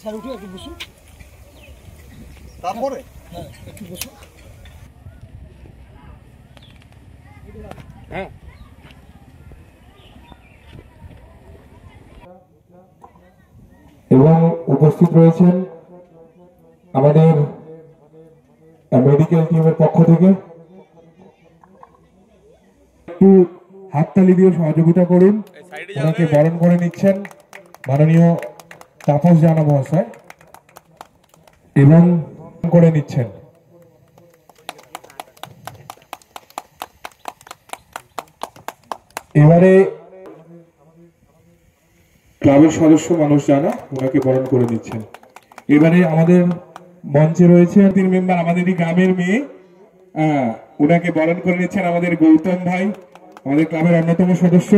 Sir উঠে একটু বসুন, তারপরে হ্যাঁ একটু বসুন। হ্যাঁ এবং উপস্থিত রয়েছেন আমাদের মেডিকেল টিমের পক্ষ থেকে। একটু হাততালি দিয়ে সহযোগিতা করুন। ওনাকে বরণ করে নিচ্ছেন মাননীয় তাপস জানা মহাশয় এবং করে নিচ্ছেন। এবারে ক্লাবের সদস্য মানুষ জানা ওনাকে বরণ করে নিচ্ছেন। এবারে আমাদের মঞ্চে রয়েছে 3 মেম্বার, আমাদেরই গ্রামের মেয়ে, ওনাকে বরণ করে নিচ্ছেন আমাদের গৌতম ভাই, আমাদের ক্লাবের অন্যতম সদস্য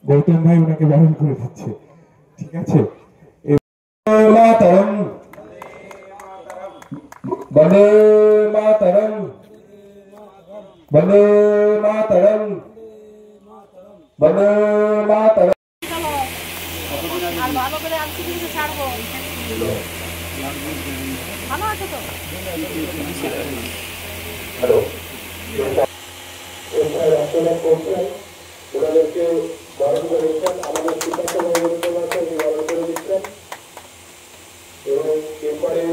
গৌতম ভাই ওনাকে বরণ করে দিচ্ছে। ঠিক আছে, মাতরম বন্দে মাতরম বন্দে মাতরম বন্দে মাতরম। আর ভালো করে আজকে কিন্তু ছাড়বো, ভালো আছে তো? হ্যালো, ওনাদেরকে বরণ করে দিচ্ছেন আমাদের সিদ্ধার্থ বরণ করে দিচ্ছেন এবং এরপরে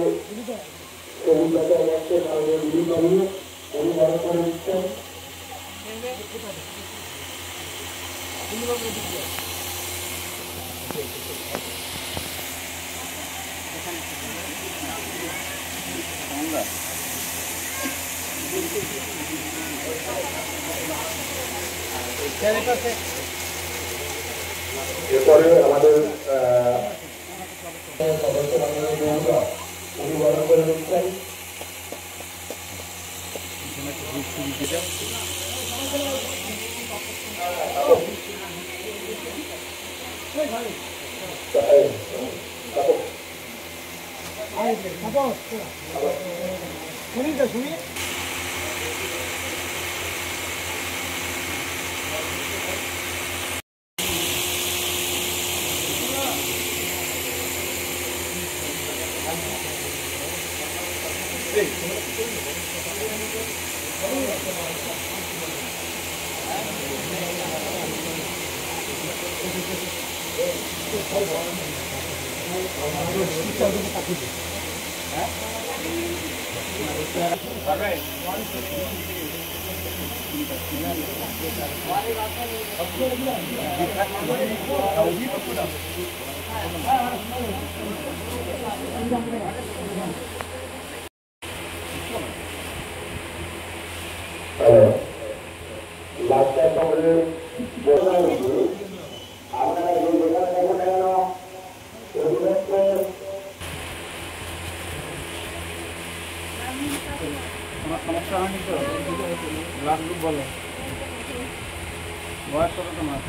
কবিতাকে আমাকে আমাদের দিদি বাবু উনি বরণ করে দিচ্ছেন। এরপরে আমাদের সদস্য উনি বরণ করে দিচ্ছেন। শুনি সমস্যা হয়নি তো? লাস্ট বলো, বয়স কত তোমার?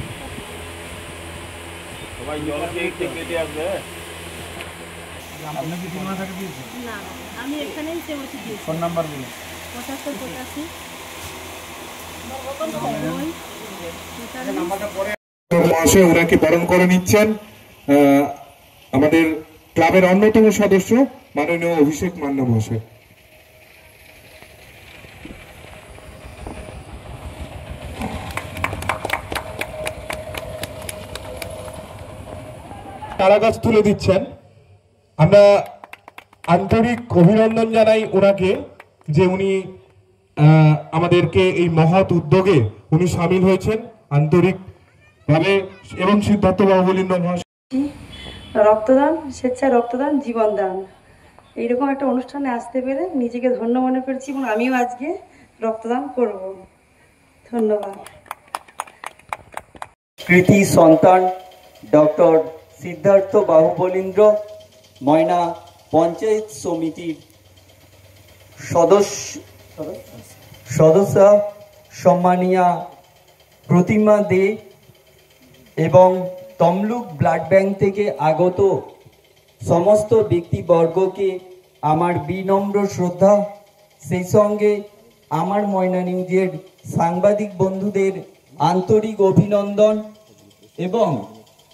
সবাই জল কেটে আসবে। আপনি কি 3 মাস আগে দিয়েছেন? না, আমি এখানেই সেবসি দিয়েছি। ফোন নাম্বার বলুন। 75 85 মহাশয় ওনাকে বরণ করে নিচ্ছেন আমাদের ক্লাবের অন্যতম সদস্য মাননীয় অভিষেক মান্না মহাশয়। তারাগাছ তুলে দিচ্ছেন। আমরা আন্তরিক অভিনন্দন জানাই ওনাকে যে উনি আমাদেরকে এই মহৎ উদ্যোগে উনি সামিল হয়েছেন আন্তরিকভাবে এবং সিদ্ধার্থ বাহুবলীন্দ্র মহাশয়। রক্তদান, স্বেচ্ছায় রক্তদান, জীবনদান, এইরকম একটা অনুষ্ঠানে আসতে পেরে নিজেকে ধন্য মনে করেছি এবং আমিও আজকে রক্তদান করব। ধন্যবাদ। কৃতি সন্তান ডক্টর সিদ্ধার্থ বাহুবলীন্দ্র ময়না পঞ্চায়েত সমিতির সদস্য সম্মানীয়া প্রতিমা দে এবং তমলুক ব্লাড ব্যাংক থেকে আগত সমস্ত ব্যক্তিবর্গকে আমার বিনম্র শ্রদ্ধা, সেই সঙ্গে আমার ময়না নিউজের সাংবাদিক বন্ধুদের আন্তরিক অভিনন্দন এবং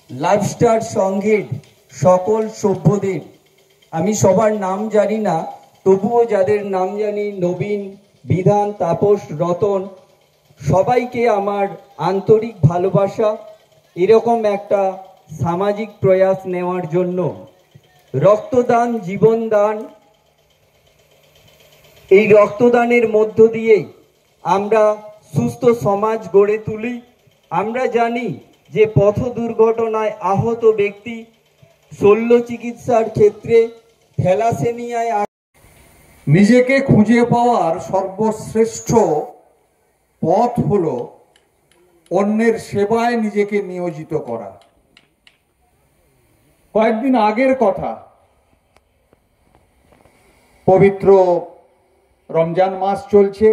লাইফস্টার সংঘের সকল সভ্যদের আমি সবার নাম জানি না, তবুও যাদের নাম জানি, নবীন, বিধান, তাপস, রতন, সবাইকে আমার আন্তরিক ভালোবাসা এরকম একটা সামাজিক প্রয়াস নেওয়ার জন্য। রক্তদান জীবনদান, এই রক্তদানের মধ্য দিয়েই আমরা সুস্থ সমাজ গড়ে তুলি। আমরা জানি যে পথ দুর্ঘটনায় আহত ব্যক্তি, শল্য চিকিৎসার ক্ষেত্রে, থ্যালাসেমিয়ায় নিজেকে খুঁজে পাওয়ার সর্বশ্রেষ্ঠ পথ হলো অন্যের সেবায় নিজেকে নিয়োজিত করা। কয়েকদিন আগের কথা, পবিত্র রমজান মাস চলছে।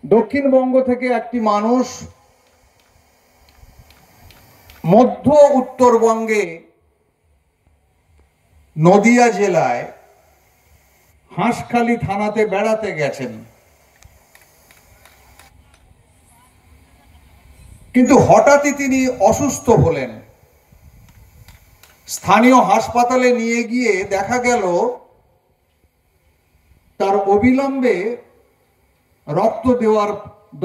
দক্ষিণবঙ্গ থেকে একটি মানুষ মধ্য উত্তরবঙ্গে নদিয়া জেলায় হাঁসখালি থানাতে বেড়াতে গেছেন, কিন্তু হঠাৎই তিনি অসুস্থ হলেন। স্থানীয় হাসপাতালে নিয়ে গিয়ে দেখা গেল তার অবিলম্বে রক্ত দেওয়ার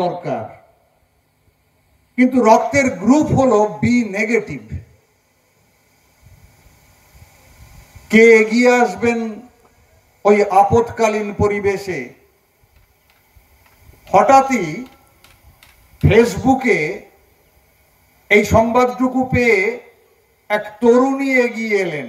দরকার, কিন্তু রক্তের গ্রুপ হলো বি নেগেটিভ। কে এগিয়ে আসবেন ওই আপৎকালীন পরিবেশে? হঠাৎই ফেসবুকে এই সংবাদটুকু পেয়ে এক তরুণী এগিয়ে এলেন।